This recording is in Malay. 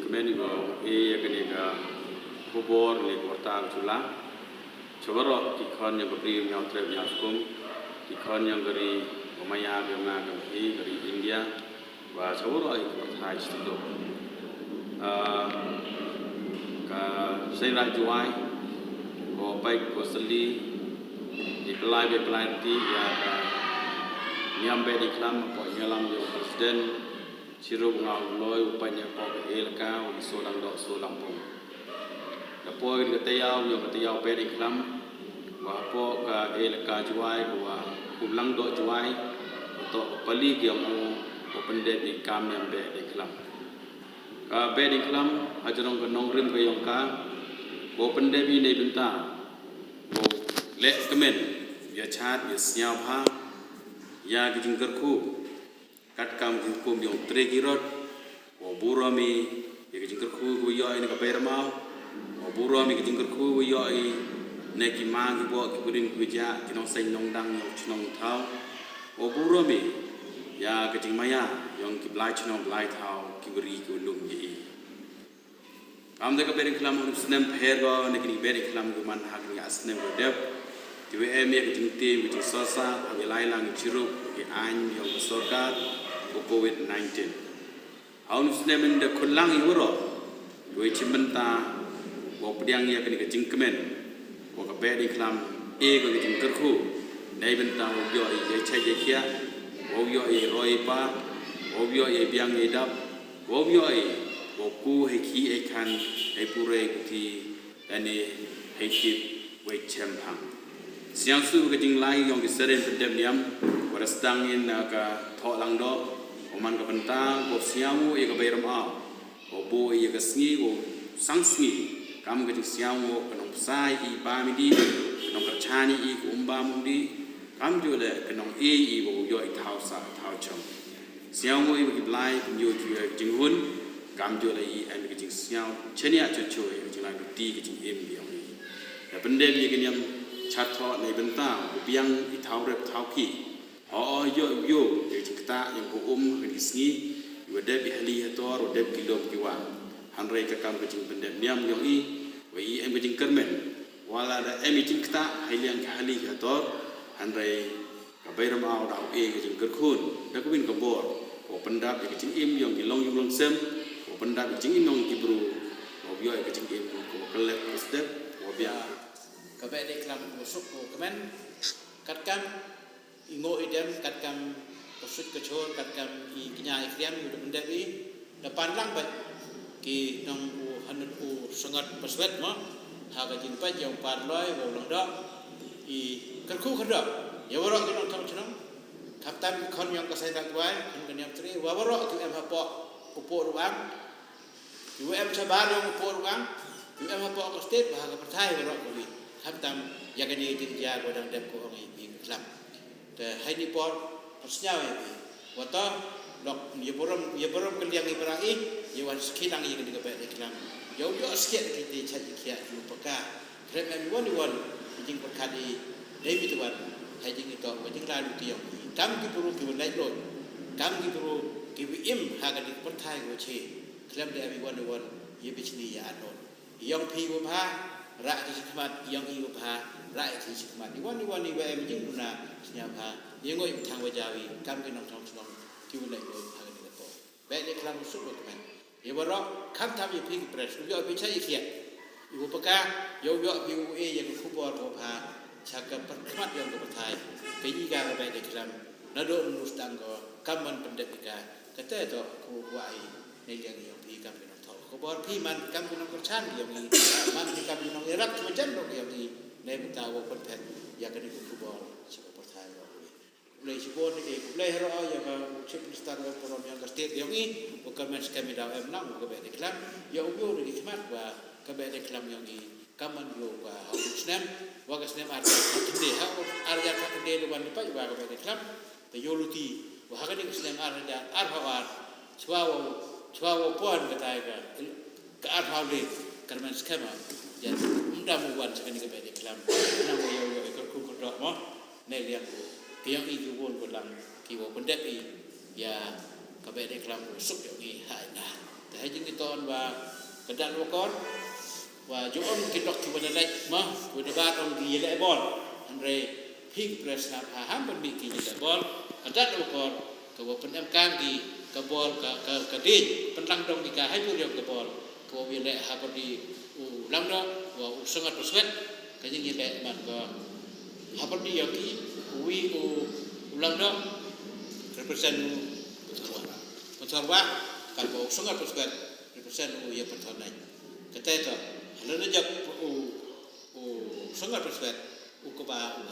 kemen go yakni ga kubor ni kota jula coba di kon yang beri yang trip yang skum di kon yang dari Maya yang dari India và coba di kota itu ka saya rajuai ko baik ko seli di pelai ti ya ka nyambe di kelam ko nyalam yo presiden siru ngau loi upanya ko elka o solang do solang pun dapo di katayau yo katayau pe di kelam wa po ka elka juai wa ulang do juai to pali ki o pende di kam yang be di kelam ka be di kelam ajarong kenong rim ke yong ka o pende bi nei benta o le kemen ya chat ya siau ha ya ki jingkar ku kat kam ki kum yong tre girot o burami ya ki jingkar ku yo ini ka permau o burami ki jingkar ku yo i ne ki ma ki bo ki burin ku ja ki nong sai nong dang yo chnong thau o burami ya ki jing maya yong ki blai chnong blai thau ki buri ki lum yi am de ka berin klam on snem pher go ne ki berin klam go man ha ki asnem go dep ti we em ye ki jing tim ki jing sosa ha lai lang chirup ki an yong sorkat ko COVID-19 haun snem de kulang yuro we chimenta go pdiang ye ki jing kemen ko ka berin klam e go ki jing kerku nei benta go yo ye chai ye kia go yo ye roi pa go yo ye biang ye dap go yo ye Boku heki ekan epure kuti ane heki wei chempang. Siang su ke jing lai yong kiseren pendem niam waras dangin ka thok lang do oman ka pentang ko siamu e ka bayram a o bo e ka sngi o sang sngi kam ke jing siamu kanong sai i ba mi di kanong ka chani i ko umba mu di kam jo le kanong e i bo yo i thau sa thau chong siamu e ki blai nyu ju jing hun kam jo le i an ke jing siau chenia chu chu e jing lai ti ke jing em biang ni ya pendem ye ke niam chat tho nei benta ku biang i thau rep thau ki ho yo yo ke jing ta yang ko ke sngi yo de bi hali hator o de ki lom ki wa han re ka kam ke jing pendem niam yong i we i em ke jing kermen wala da em i jing ta hai liang ka hali hator han re ka bayram au da e ke jing ker khun da ko bin ko bor o pendap ke jing im yong ki long yong long sem pendap jing inong kibru obyo ke jing im ko kelep step obya ka be de klam ko suk ko kemen kat kam ingo idem kat kam ko suk ke chor kat kam i knya i kriam yu pendap i depan lang ba ki nong u hanut u sangat paswet mo ha ka jing pa jong par loi go long do i kat khu khada ya waro ki nong thong chnong kap tam khon yong ka sai dak wai kan nyam tri wa waro ki em ha po upo ruang ibu em sabar yang upo ruang ibu em apa ko state bahasa percaya ro ko wi tam ya kan ni tin ja go dang dep ko ngi bi klam te hai ni por persnya we wato lok ye borom ke liang ibrai ye wan skilang ye ke be klam yo sket ki ti chat ki ya lu paka krem em won jing ko kadi dei mi tuan hai jing to ko jing la lu ti yo kam ki puru ki lai lo kam ki puru ki im ha ga di percaya go che klem de everyone ye bichni ya anon yong pi wo pha ra ti sikmat yong i wo pha ra ti sikmat ni wani we em jing na nya pha ye ngoi thang wa jawi kam ke nong thong thong ki wo lai lo pha ni ko be de klam su lo kan ye wo ro kham tham ye pi press yo bi chai khia i wo paka yo pi wo e ye ku bo ro pha cha ka patmat yong ko thai pe yi ga be de klam na do nu stang ko kam man pendek ka kata to ku waiในเรื่องอย่างพี่กับพี่น้องทอก็บอกพี่มันกับพี่น้องกระชั้นอย่างนี้มันพี่กับพี่น้องรักมันจันทร์อย่างนี้ในบรรดาว่าคนแผ่นอยากกันนี่คือบอกสมบูรณ์ไทยว่าเลยชิบอนนี่เลยเราอย่างกับชิปสตาร์กับพร้อมอย่างกับสเตทอย่างนี้ว่าการมันสแกมไม่ได้เอ็มนั่งกับแบบเด็กคลำอย่างอุโยนี่ขมัดว่ากับแบบเด็กคลำอย่างนี้กับมันโยว่าเอาสแนมว่ากับสแนมอาร์ตเดย์เขาอาร์ยาคัตเดย์วันนี้ไปว่ากับแบบเด็กคลำแต่โยลูตีว่ากันนี่สแนมอาร์ยาอาร์ฮาวาร์ชัวpuan kata ke arhau le karman skema ya ndam wan sekali ke bede klam nang yo ikut ku dok mo ne liang ke yang i ku won ko lang ki wo pendep i ya ke bede klam suk yo i ha na Tapi kita wa kedat wakon wa joon kita kepada lek mah berdebat on di lek bol andre pig press na paham berbi ki lek bol kedat wakon ke wa penamkan di ke bol ke din penlang dong di ka hai tu ke bol ke wa lek ha di lang do wa sangat perswet ka jing lek man ko ha di yang ki wi ulang do represent Pertama, kalau sangat perswet represent ya pertama. Kata itu, lalu dia sangat perswet, ukubah